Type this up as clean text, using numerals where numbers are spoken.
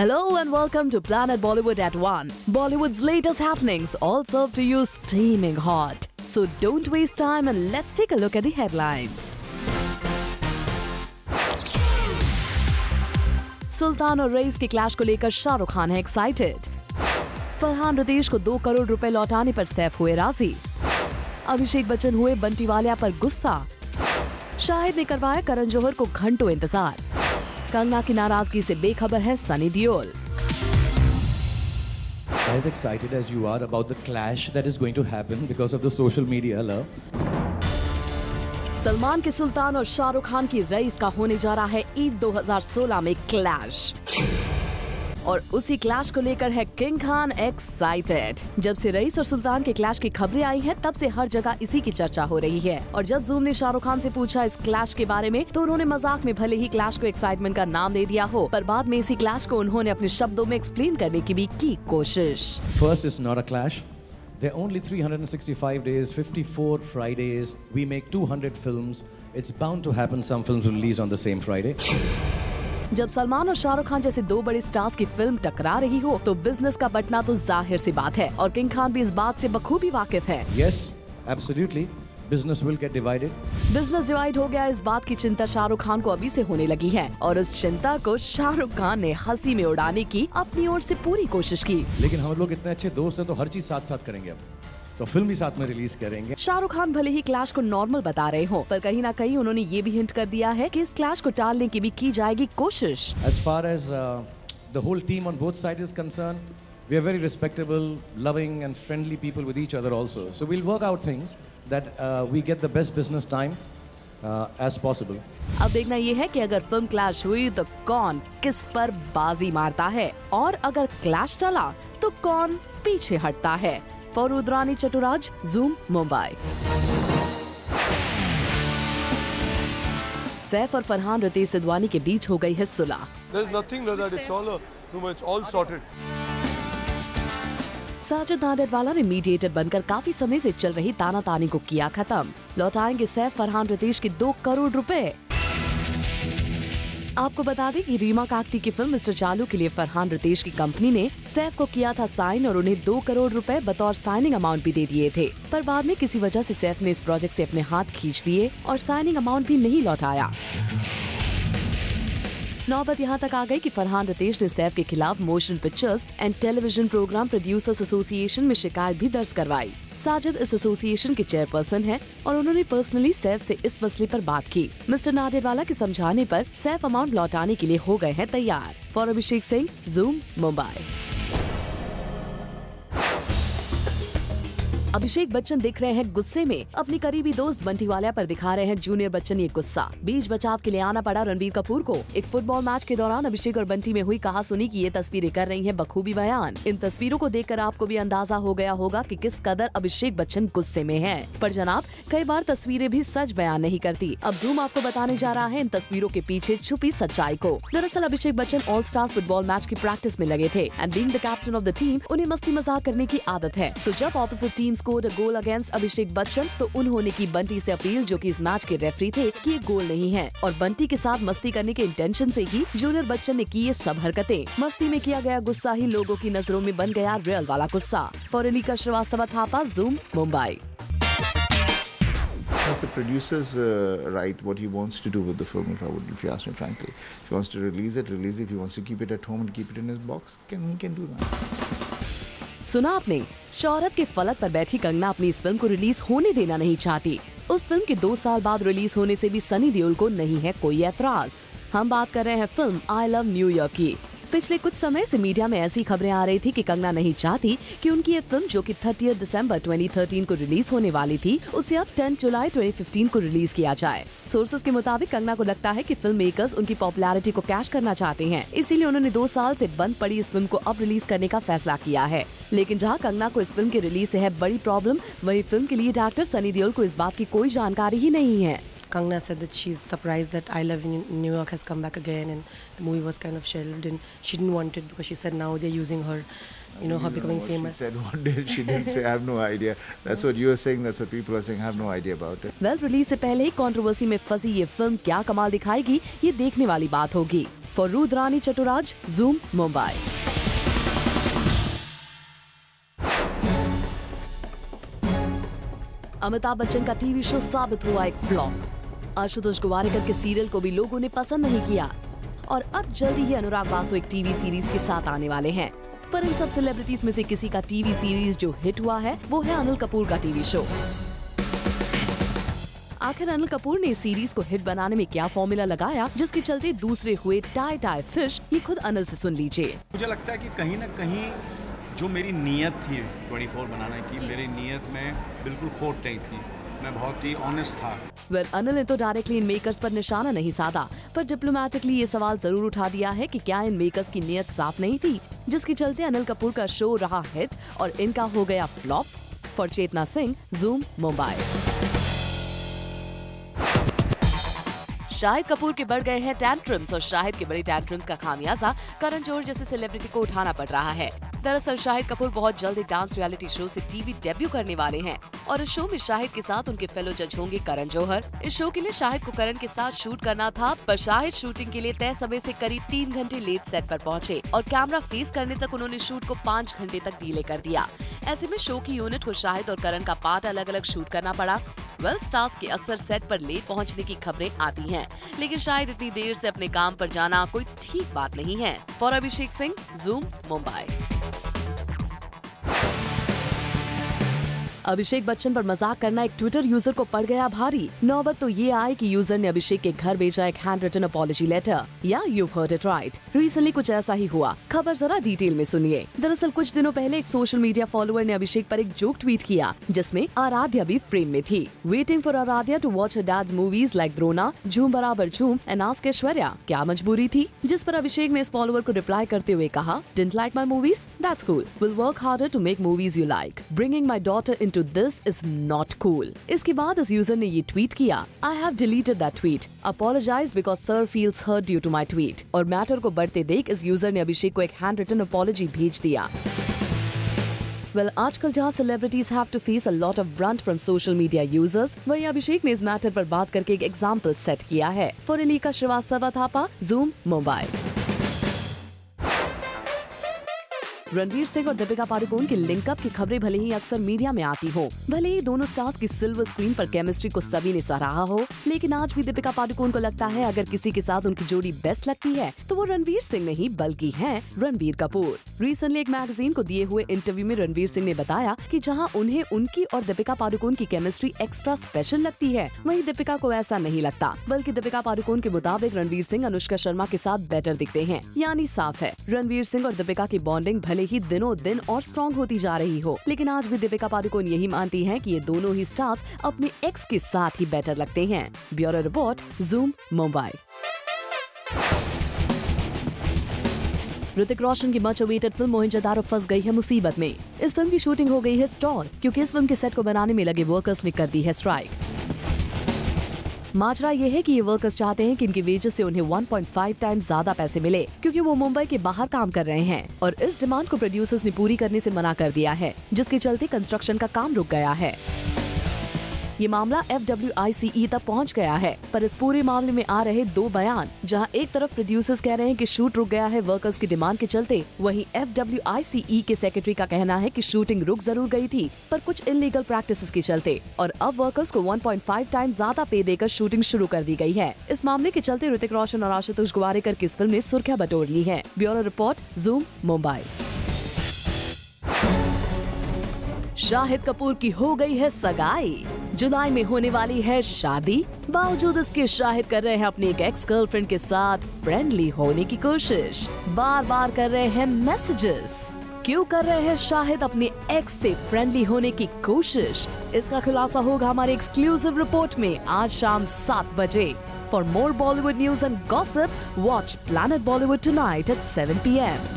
Hello and welcome to Planet Bollywood at 1. Bollywood's latest happenings all served to you steaming hot. So don't waste time and let's take a look at the headlines. सुल्तान और rice के clash को लेकर शाहरुख खान है excited. Farhan Ritesh को 2 करोड़ रुपए लौटाने पर सैफ हुए राजी। अभिषेक बच्चन हुए बंटी वालिया पर गुस्सा। शाहिद ने करवाया करण जौहर को घंटों इंतजार। कंगना की नाराजगी से बेखबर है Sunny Deol. As excited as you are about the clash that is going to happen because of the social media, love. Salman के सुल्तान और शाहरुख खान की रईस का होने जा रहा है ईद 2016 में क्लैश। और उसी क्लैश को लेकर है किंग खान एक्साइटेड। जब से रईस और सुल्तान के क्लैश की खबरें आई हैं, तब से हर जगह इसी की चर्चा हो रही है। और जब जूम ने शाहरुख खान से पूछा इस क्लैश के बारे में, तो उन्होंने मजाक में भले ही क्लैश को एक्साइटमेंट का नाम दे दिया हो, पर बाद में इसी क्लैश को उन्होंने अपने शब्दों में एक्सप्लेन करने की भी की कोशिश। First, it's not a clash. There are only 365 days, 54 Fridays. We make 200 films. It's bound to happen. Some films will release on the same Friday. जब सलमान और शाहरुख खान जैसे 2 बड़े स्टार्स की फिल्म टकरा रही हो, तो बिजनेस का बंटना तो जाहिर सी बात है और किंग खान भी इस बात से बखूबी वाकिफ है। Yes, absolutely. Business will get divided. Business divide हो गया, इस बात की चिंता शाहरुख खान को अभी से होने लगी है और उस चिंता को शाहरुख खान ने हंसी में उड़ाने की अपनी ओर से पूरी कोशिश की। लेकिन हम लोग इतने अच्छे दोस्त हैं तो हर चीज साथ साथ करेंगे। अब तो फिल्म भी साथ में रिलीज करेंगे। शाहरुख खान भले ही क्लैश को नॉर्मल बता रहे हो, पर कहीं ना कहीं उन्होंने ये भी हिंट कर दिया है कि इस क्लैश को टालने की भी की जाएगी कोशिश। As far as the whole team on both sides is concerned, we are very respectable, loving and friendly people with each other also. So we'll work out things that we get the best business time as possible. अब देखना ये है कि अगर film clash हुई तो कौन किस पर बाजी मारता है और अगर क्लैश टला तो कौन पीछे हटता है। For Rani Chaturaj, Zoom, Mumbai. सैफ और फरहान रितेश सिद्धवानी के बीच हो गई है सुलह। साजिद नाडियाडवाला ने मीडिएटर बनकर काफी समय से चल रही तानातानी को किया खत्म। लौटाएंगे सैफ फरहान रितेश के 2 करोड़ रुपए। आपको बता दें कि रीमा काकती की फिल्म मिस्टर चालू के लिए फरहान रितेश की कंपनी ने सैफ को किया था साइन और उन्हें 2 करोड़ रुपए बतौर साइनिंग अमाउंट भी दे दिए थे, पर बाद में किसी वजह से सैफ ने इस प्रोजेक्ट से अपने हाथ खींच लिए और साइनिंग अमाउंट भी नहीं लौटाया। नौबत यहाँ तक आ गई कि फरहान रितेश ने सैफ के खिलाफ motion pictures and television program producers association में शिकायत भी दर्ज करवाई। साजिद इस एसोसिएशन के चेयरपर्सन हैं और उन्होंने पर्सनली सैफ से इस मसले पर बात की। मिस्टर नाडियाडवाला के समझाने पर सैफ अमाउंट लौटाने के लिए हो गए हैं तैयार। For Abhishek Singh, Zoom, Mumbai. अभिषेक बच्चन दिख रहे हैं गुस्से में। अपनी करीबी दोस्त बंटी वालिया पर दिखा रहे हैं जूनियर बच्चन ये गुस्सा। बीच बचाव के लिए आना पड़ा रणबीर कपूर को। एक फुटबॉल मैच के दौरान अभिषेक और बंटी में हुई कहासुनी की ये तस्वीरें कर रही हैं बखूबी बयान। इन तस्वीरों को देखकर आपको भी अंदाजा हो गया होगा कि किस कदर अभिषेक बच्चन गुस्से में हैं। पर जनाब, कई बार तस्वीरें भी सच बयान नहीं करती। अब जूम आपको बताने जा रहा है इन तस्वीरों के पीछे छुपी सच्चाई को। दरअसल Abhishek Bachchan all star football match की प्रैक्टिस में लगे थे and being the captain of the team उन्हें मस्ती मजाक करने की आदत है। तो जब opposite team scored a goal against Abhishek Bachchan, तो उन्होंने की बंटी से अपील, जो कि इस मैच के रेफरी थे, कि ये गोल नहीं है और बंटी के साथ मस्ती करने के इंटेंशन से ही जूनियर बच्चन ने की ये सब हरकतें। मस्ती में किया गया गुस्सा ही लोगों की नजरों में बन गया रियल वाला गुस्सा। फॉरेलिका Srivastava Thapa, zoom, Mumbai. It's the producer's right what he wants to do with the film. If you ask me frankly, if he wants to release it, release it. If he wants to keep it at home and keep it in his box, he can do that. सुना आपने, शौहरत के फलक पर बैठी कंगना अपनी इस film को release होने देना नहीं चाहती। उस फिल्म के 2 साल बाद रिलीज होने से भी सनी देओल को नहीं है कोई ऐतराज। हम बात कर रहे हैं film I love new year की। पिछले कुछ समय से मीडिया में ऐसी खबरें आ रही थी कि कंगना नहीं चाहती कि उनकी ये फिल्म, जो कि 30 दिसंबर 2013 को रिलीज होने वाली थी, उसे अब 10 जुलाई 2015 को रिलीज किया जाए। सोर्सेज के मुताबिक कंगना को लगता है कि फिल्म मेकर्स उनकी पॉपुलैरिटी को कैश करना चाहते हैं, इसीलिए उन्होंने 2 साल से बंद पड़ी इस फिल्म को अब रिलीज करने का फैसला किया है। लेकिन जहां कंगना को इस फिल्म के रिलीज से है बड़ी प्रॉब्लम, वहीं फिल्म के लीड एक्टर सनी देओल को इस बात की कोई जानकारी ही नहीं है। Kangna said that she's surprised that I Love New York has come back again and the movie was kind of shelved and she didn't want it because she said now they're using her, her becoming famous. She said one day, she didn't say, I have no idea. That's what you are saying, that's what people are saying, I have no idea about it. Well, release से पहले ही controversy में फंसी ये film क्या कमाल दिखाएगी, ये देखने वाली बात होगी। For Rudrani Chaturaj, Zoom, Mumbai. अमिताभ बच्चन का टीवी शो साबित हुआ एक फ्लॉप। आशुतोष गोवारिकर के सीरियल को भी लोगों ने पसंद नहीं किया और अब जल्दी ही अनुराग बासु एक टीवी सीरीज के साथ आने वाले हैं। पर इन सब सेलिब्रिटीज में से किसी का टीवी सीरीज जो हिट हुआ है वो है अनिल कपूर का टीवी शो। आखिर अनिल कपूर ने इस सीरीज को हिट बनाने में क्या फॉर्मूला लगाया जिसके चलते दूसरे हुए टाई टाई फिश, ये खुद अनिल से सुन लीजिए। मुझे लगता है कि कहीं ना कहीं जो मेरी नीयत थी 24 बनाने की, मेरी नीयत में बिल्कुल खोट नहीं थी। मैं बहुत ही ऑनेस्ट था। अनिल ने तो डायरेक्टली इन मेकर्स पर निशाना नहीं साधा, पर डिप्लोमेटिकली ये सवाल जरूर उठा दिया है कि क्या इन मेकर्स की नीयत साफ नहीं थी, जिसके चलते अनिल कपूर का शो रहा हिट और इनका हो गया flop. For Chetna Singh, Zoom, Mumbai. Shahid Kapoor के बढ़ गए हैं टैंट्रम्स और शाहिद के बड़े टैंट्रम्स का खामियाजा करण जौहर जैसे सेलिब्रिटी को उठाना पड़ रहा है। दरअसल शाहिद कपूर बहुत जल्द एक डांस रियलिटी शो से टीवी डेब्यू करने वाले हैं और इस शो में शाहिद के साथ उनके फेलो जज होंगे करण जौहर। इस शो के लिए शाहिद को करण के साथ शूट करना था, पर शाहिद शूटिंग के लिए तय समय से करीब 3 घंटे लेट सेट पर पहुंचे और कैमरा फेस करने तक उन्होंने शूट को 5 घंटे तक डिले कर दिया। ऐसे में शो की यूनिट को शाहिद और करण का पार्ट अलग अलग शूट करना पड़ा। स्टार्स के अक्सर सेट पर लेट पहुंचने की खबरें आती हैं, लेकिन शायद इतनी देर से अपने काम पर जाना कोई ठीक बात नहीं है। For Abhishek Singh, Zoom, Mumbai. अभिषेक बच्चन पर मजाक करना एक ट्विटर यूजर को पड़ गया भारी। नौबत तो ये आए कि यूजर ने अभिषेक के घर भेजा एक हैंड रिटन अपॉलजी लेटर। या you heard it right, recently कुछ ऐसा ही हुआ। खबर जरा डिटेल में सुनिए। दरअसल कुछ दिनों पहले एक सोशल मीडिया फॉलोअर ने अभिषेक पर एक जोक ट्वीट किया जिसमें आराध्या भी फ्रेम में थी। Waiting for Aaradhya to watch her dad's movies like Drona, Jhoom Barabar झूम एंड आस्क ऐश्वर्या, क्या मजबूरी थी? जिस पर अभिषेक ने इस फॉलोअर को रिप्लाई करते हुए कहा, didn't like my movies? That's cool, will work harder to make movies you like, bringing my daughter into this is not cool। इसके बाद इस यूजर ने ये ट्वीट किया, I have deleted that tweet, apologize because sir feels hurt due to my tweet। और matter को बढ़ते देख इस यूजर ने अभिषेक को एक हैंड रिटन अपॉलजी भेज दिया। आजकल जहाँ celebrities have to face a lot of brunt from social media users, वहीं अभिषेक ने इस मैटर पर बात करके एक एग्जाम्पल सेट किया है। For Alika Srivastava Thapa, Zoom, Mumbai. रणवीर सिंह और दीपिका पादुकोण की लिंकअप की खबरें भले ही अक्सर मीडिया में आती हो, भले ही दोनों स्टार्स की सिल्वर स्क्रीन पर केमिस्ट्री को सभी ने सराहा हो, लेकिन आज भी दीपिका पादुकोण को लगता है अगर किसी के साथ उनकी जोड़ी बेस्ट लगती है तो वो रणवीर सिंह नहीं बल्कि है रणबीर कपूर। रिसेंटली एक मैगजीन को दिए हुए इंटरव्यू में रणवीर सिंह ने बताया कि जहां उन्हें उनकी और दीपिका पादुकोण की केमिस्ट्री एक्स्ट्रा स्पेशल लगती है, वहीं दीपिका को ऐसा नहीं लगता, बल्कि दीपिका पादुकोण के मुताबिक रणवीर सिंह अनुष्का शर्मा के साथ बेटर दिखते हैं। यानी साफ है रणवीर सिंह और दीपिका की बॉन्डिंग भले ही दिनों दिन और स्ट्रॉन्ग होती जा रही हो, लेकिन आज भी दीपिका पादुकोण यही मानती हैं कि ये दोनों ही स्टार्स अपने एक्स के साथ ही बेटर लगते हैं। Bureau report, Zoom, Mumbai. Hrithik Roshan की मच अवेटेड फिल्म मोहिंजोदारो फंस गई है मुसीबत में। इस फिल्म की शूटिंग हो गई है स्टॉल क्योंकि इस फिल्म के सेट को बनाने में लगे वर्कर्स ने कर दी है स्ट्राइक। माजरा ये है कि ये वर्कर्स चाहते हैं कि इनकी वेजेस से उन्हें 1.5 टाइम्स ज्यादा पैसे मिले क्योंकि वो मुंबई के बाहर काम कर रहे हैं और इस डिमांड को प्रोड्यूसर्स ने पूरी करने से मना कर दिया है, जिसके चलते कंस्ट्रक्शन का काम रुक गया है। ये मामला FWICE तक पहुंच गया है, पर इस पूरे मामले में आ रहे दो बयान, जहां एक तरफ प्रोड्यूसर्स कह रहे हैं कि शूट रुक गया है वर्कर्स की डिमांड के चलते, वहीं FWICE के सेक्रेटरी का कहना है कि शूटिंग रुक जरूर गई थी पर कुछ इलीगल प्रैक्टिसेस के चलते और अब वर्कर्स को 1.5 टाइम्स ज्यादा पे देकर शूटिंग शुरू कर दी गई है। इस मामले के चलते ऋतिक रोशन और आशुतोष गोवारिकर की इस फिल्म ने सुर्खियां बटोर ली है। Bureau report, Zoom, Mumbai. Shahid Kapoor की हो गई है सगाई, जुलाई में होने वाली है शादी। बावजूद इसके शाहिद कर रहे हैं अपनी एक एक्स गर्लफ्रेंड के साथ फ्रेंडली होने की कोशिश, बार बार कर रहे हैं मैसेजेस। क्यों कर रहे हैं शाहिद अपने एक्स से फ्रेंडली होने की कोशिश, इसका खुलासा होगा हमारे एक्सक्लूसिव रिपोर्ट में आज शाम 7 बजे। For more Bollywood news and gossip, watch Planet Bollywood tonight at 7 p.m.